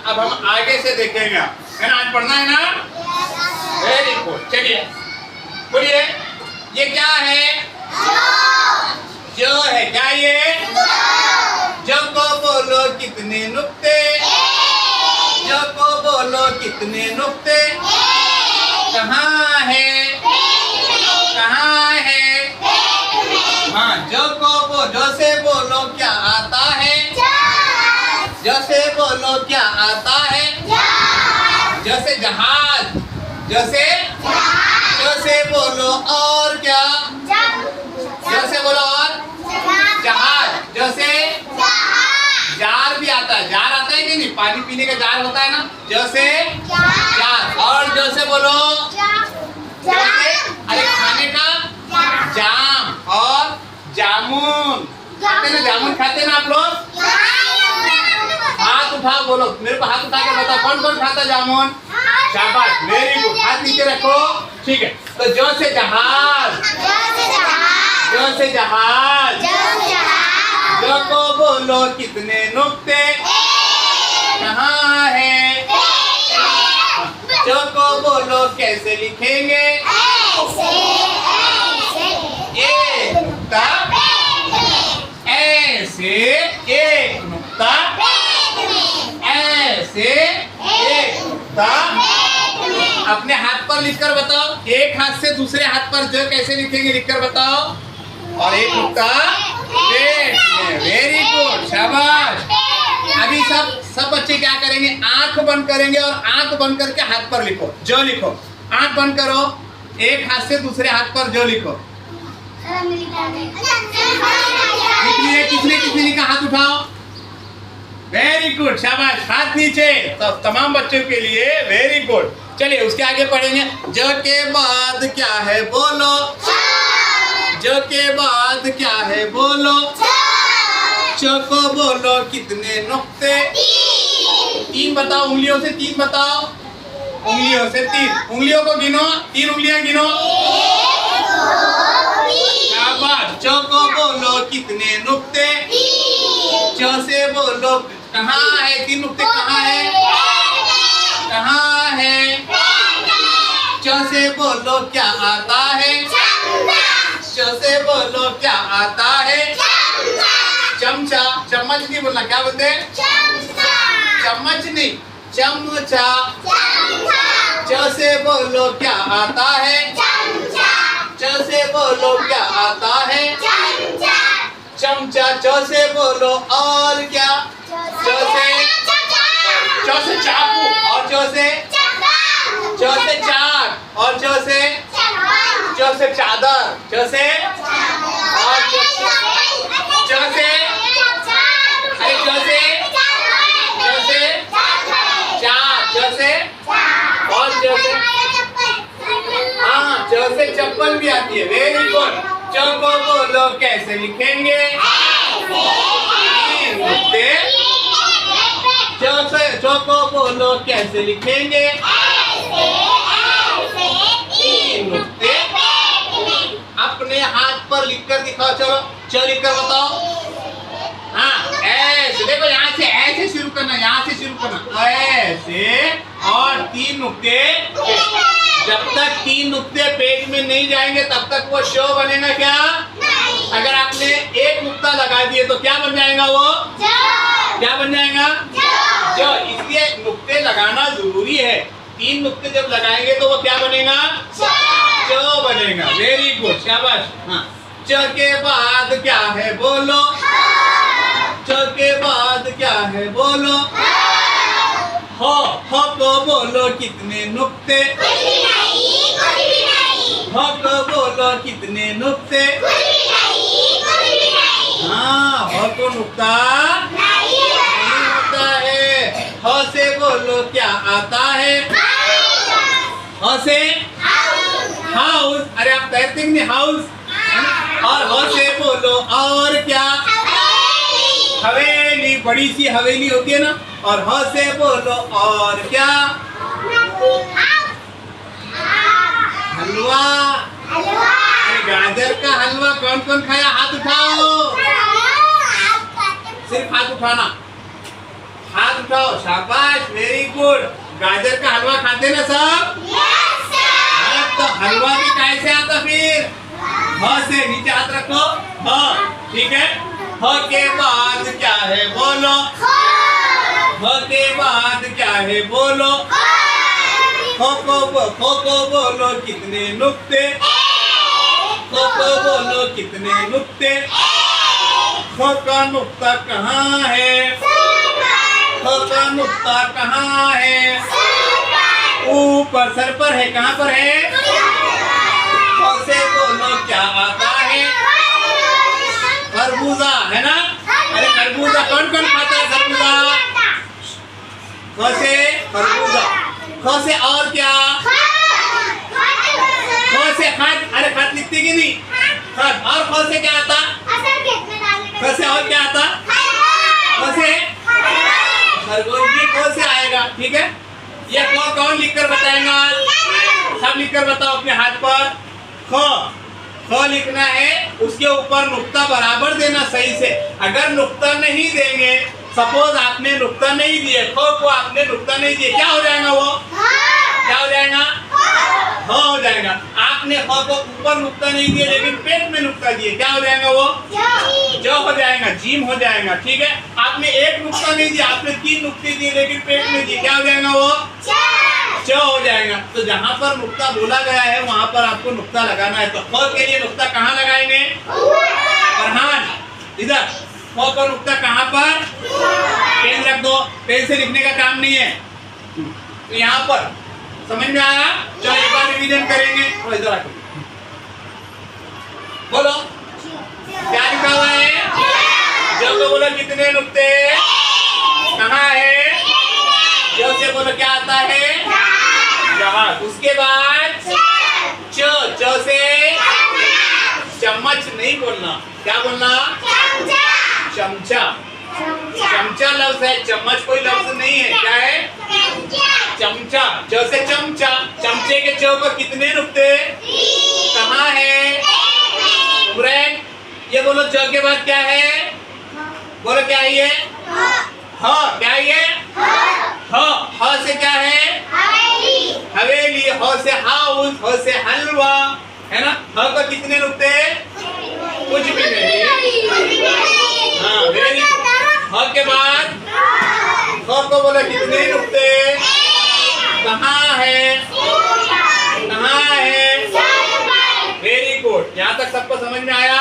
अब हम आगे से देखेंगे, है ना? आज पढ़ना है ना? Very good. चलिए बोलिए, ये क्या है? जो है। क्या ये? जो को बोलो कितने नुक्ते? जो को बोलो कितने नुक्ते? कहाँ है? कहाँ है? हाँ, जो से बोलो क्या आता है? जो से बोलो क्या आता है? जो से जहाज। जो से बोलो और क्या? जो से बोलो और जहाज। जो से जार भी आता है। जार आता है कि नहीं? पानी पीने का जार होता है ना? जो से जार। और जो से बोलो जो से, अरे खाने का जाम। और जामुन खाते ना? जामुन खाते ना आप लोग? हाथ उठाओ, बोलो मेरे को, हाथ उठा के बताओ कौन कौन खाता जामुन? शाबाश, वेरी गुड। हाथ नीचे रखो, ठीक है। तो जो से जहाज। जो से जहाज। जो को बोलो कितने नुक्ते? कहाँ है? जो को बोलो कैसे लिखेंगे? एक नुक्ता ऐसे, एक नुक्ता ऐसे, एक नुक्ता। अपने हाथ पर लिखकर बताओ। एक हाथ से दूसरे हाथ पर जो कैसे लिखेंगे लिखकर बताओ। और एक नुक्ता पेट में। वेरी गुड, शाबाश। अभी सब बच्चे क्या करेंगे? आंख बंद करेंगे और आंख बंद करके हाथ पर लिखो। जो लिखो, आंख बंद करो, एक हाथ से दूसरे हाथ पर जो लिखो। किसने लिखा? हाथ उठाओ। वेरी गुड, शाबाश। हाथ नीचे। तो तमाम बच्चों के लिए वेरी गुड। चलिए उसके आगे पढ़ेंगे। जो के बाद क्या है बोलो? जो के बाद क्या है बोलो? जो को बोलो कितने नुक्ते? तीन बताओ, उंगलियों से तीन बताओ। उंगलियों से तीन, उंगलियों को गिनो, तीन उंगलियां गिनो। शाबाश। जो को बोलो कितने नुक्ते? जो से बोलो कहाँ है? तीन नुक्ते कहाँ है? कहाँ है? जो से बोलो क्या आता है? जो से बोलो क्या आता है? चमचा। चम्मच नहीं बोलना, क्या बोलते हैं? चम्मच नहीं, चमचा। जो से बोलो क्या आता है? जो से बोलो क्या आता है? चमचा। जो से बोलो और क्या? जो से चाकू। और जो से चाक। और जो से चादर। जो से और जो से अरे जो से चार। जो से और जो से, हाँ, जो से चप्पल भी आती है। Very good. जो को बोलो कैसे लिखेंगे? तीन नुक्ते। जो को बोलो कैसे लिखेंगे? तीन नुक्ते। अपने हाथ पर लिखकर दिखाओ। चलो लिखकर बताओ। हाँ, ऐसे देखो, यहाँ से ऐसे शुरू करना, यहाँ से शुरू करना, ऐसे। और तीन नुक्ते। जब तक तीन नुक्ते पेज में नहीं जाएंगे तब तक वो शो बनेगा क्या? अगर आपने एक नुक्ता लगा दिए तो क्या बन जाएगा वो? क्या बन जाएगा? जो। इसलिए नुक्ते लगाना जरूरी है। तीन नुक्ते जब लगाएंगे तो वो क्या बनेगा? जो बनेगा। वेरी गुड, शाबाश। हाँ, जो के बाद क्या है बोलो? जो के बाद क्या है बोलो? हो को बोलो कितने नुक्ते? हो को बोलो कितने नुक्ते? हाँ, हो को नुक्ता नहीं होता है। हो से बोलो क्या आता है? हो से हाउस। अरे आप कहते नहीं हाउस? और हो से बोलो और क्या? हवेली। बड़ी सी हवेली होती है ना? और हो से बोलो और क्या? हलवा। अरे गाजर का हलवा कौन कौन खाया? हाथ उठाओ। सिर्फ हाथ उठाना। हाथ उठाओ, शाबाश, वेरी गुड। गाजर का हलवा खाते ना सब? हाँ, तो हलवा भी कैसे आता फिर? ह से। नीचे हाथ रखो। ह, ठीक है। ह के बाद क्या है बोलो? ह के बाद क्या है बोलो? खो को बोलो कितने नुक्ते? खो को बोलो कितने नुक्ते? खो का नुक्ता कहाँ है? खो का नुक्ता कहाँ है? ऊपर, सर पर है। कहाँ पर है? खो से बोलो क्या आता है? खरबूजा, है ना? अरे खरबूजा कौन कौन खाता है खरबूजा? खो से खरबूजा। खो से और क्या? खो से खत। अरे खत लिखती कि नहीं? खत। और खो से क्या आता? खो से और क्या आता? खो से खरगोश भी खो से आएगा, ठीक है। ये खो कौन लिखकर बताएगा? सब लिखकर बताओ अपने हाथ पर। खो, खो लिखना है, उसके ऊपर नुक्ता बराबर देना सही से। अगर नुक्ता नहीं देंगे, सपोज आपने नुक्ता नहीं दिए, खो को आपने नुक्ता नहीं दिए, क्या हो जाएगा वो? क्या हो जाएगा? हो जाएगा। आपने खो को ऊपर नुक्ता नहीं दिए लेकिन पेट में नुक्ता दिए, क्या हो जाएगा वो? जो हो जाएगा, जीम हो जाएगा, ठीक है। आपने एक नुक्ता नहीं दिया, आपने 3 नुक्ते दिए लेकिन पेट में दिए, क्या हो जाएगा वो? च हो जाएगा। तो जहाँ पर नुक्ता बोला गया है वहाँ पर आपको नुक्ता लगाना है। तो खो के लिए नुक्ता कहाँ लगाएंगे? फरहान, इधर। खो का नुक्ता कहाँ पर? पेन रख दो, पेन से लिखने का काम नहीं है। तो यहाँ पर समझ में आया? चलो एक बार रिवीजन करेंगे। और इधर आकर बोलो क्या लिखा हुआ है? जब तो बोलो कितने नुक्ते? कहाँ है? जो से बोलो क्या आता है? जहाज। उसके बाद च से चम्मच नहीं बोलना, क्या बोलना? चमचा। चमचा लफ्ज है, चम्मच कोई लफ्ज नहीं है। क्या है? चमचा। च से चमचा। चमचे के च पर कितने नुक्ते? कहाँ है? फ्रेंड, ये बोलो च के बाद क्या है? बोलो क्या है ये? हाँ, क्या है ये? ह से क्या है? हवेली। ह से हाउस। ह से हलवा, है ना? ह का कितने नुक्ते? कुछ भी नहीं। हाँ, वेरी गुड। ह के बाद ख को बोलो कितने नुक्ते? कहाँ है? कहाँ है? Very good. यहाँ तक सबको समझ में आया?